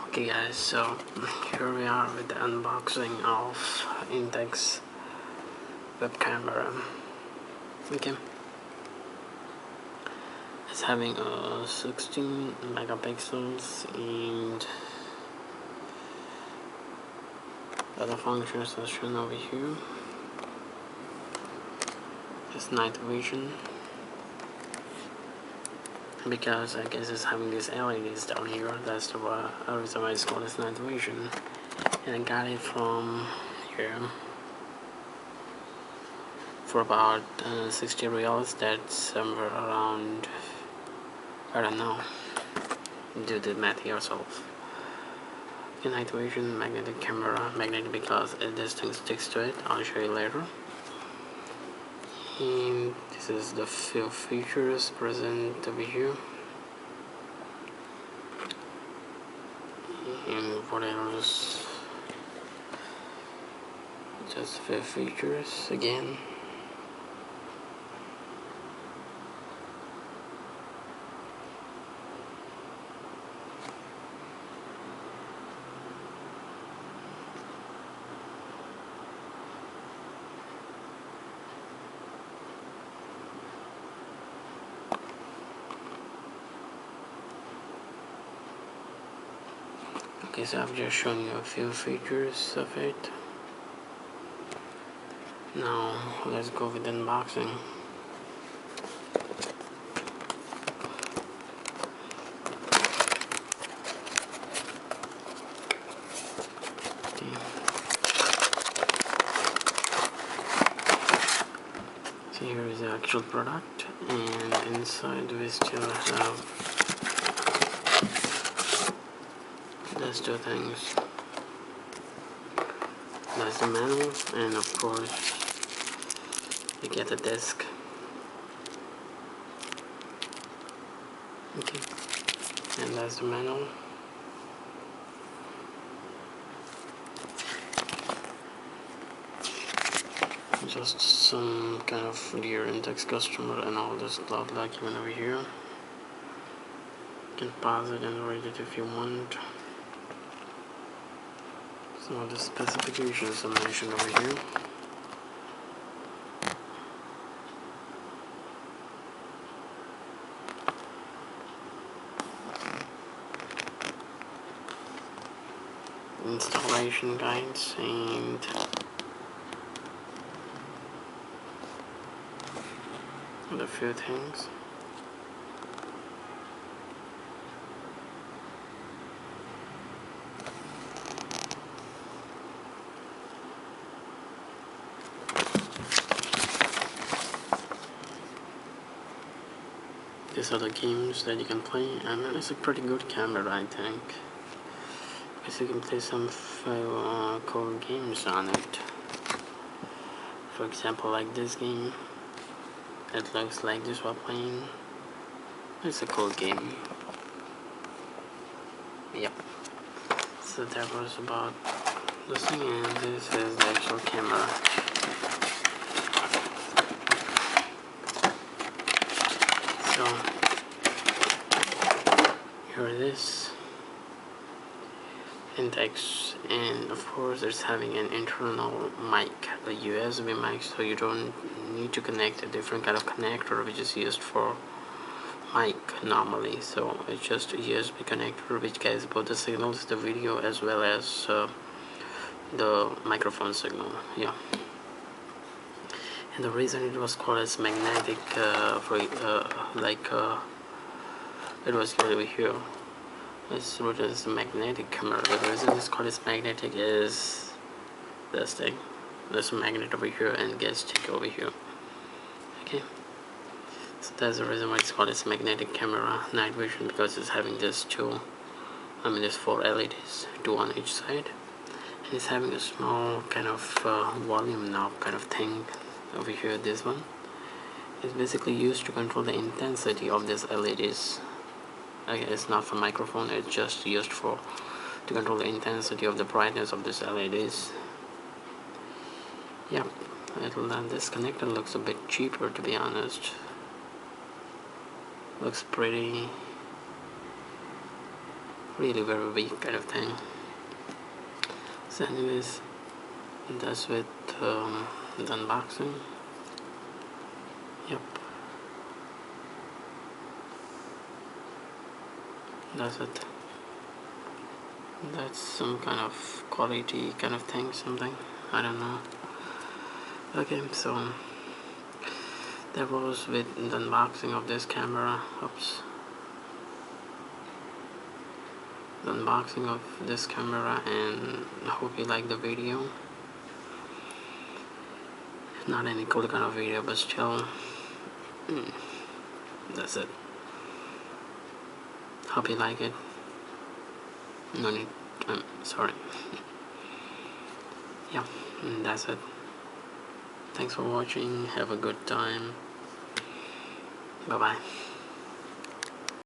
Okay guys, so here we are with the unboxing of Intex web camera. Okay, it's having 16 megapixels and other functions are shown over here. It's night vision, because I guess it's having these LEDs down here. That's the reason why it's called as night vision. And I got it from here for about 60 reals. That's somewhere around, I don't know, do the math yourself. Okay, night vision, magnetic camera, magnetic because this thing sticks to it. I'll show you later. And this is the few features present over here. And what else? Just few features again. Okay, so I've just shown you a few features of it. Now let's go with unboxing. Okay. So here is the actual product, and inside we still have these two things. That's the manual, and of course you get a disc. Okay, and that's the manual. Just some kind of dear Intex customer and all this cloud document over here. You can pause it and read it if you want. Some of the specifications are mentioned over here. Installation guides and a few things. These are the games that you can play. I mean, it's a pretty good camera, I think, because you can play some cool games on it. For example, like this game. It looks like this while playing. It's a cool game. Yep. So that was about this thing, and this is the actual camera. So here it is. Intex, and of course it's having an internal mic, a USB mic, so you don't need to connect a different kind of connector which is used for mic normally. So it's just a USB connector which carries both the signals, the video as well as the microphone signal. Yeah. And the reason it was called as magnetic, it was over here. It's written as a magnetic camera. The reason it's called as magnetic is this thing. There's a magnet over here and gets stick over here. Okay. So that's the reason why it's called as magnetic camera night vision, because it's having this there's 4 LEDs, 2 on each side. And it's having a small kind of volume knob kind of thing over here. This one is basically used to control the intensity of these LEDs. It's not for microphone, it's just used to control the intensity of the brightness of these LEDs. Yep, this connector looks a bit cheaper, to be honest. Looks pretty really very weak kind of thing. So anyways, that's with the unboxing. Yep, that's it. That's some kind of quality kind of thing, something, I don't know. Okay, so that was with the unboxing of this camera. Oops. The unboxing of this camera, and I hope you like the video. Not any cool kind of video, but still, that's it. Hope you like it. No need, sorry. Yeah, that's it. Thanks for watching. Have a good time. Bye bye.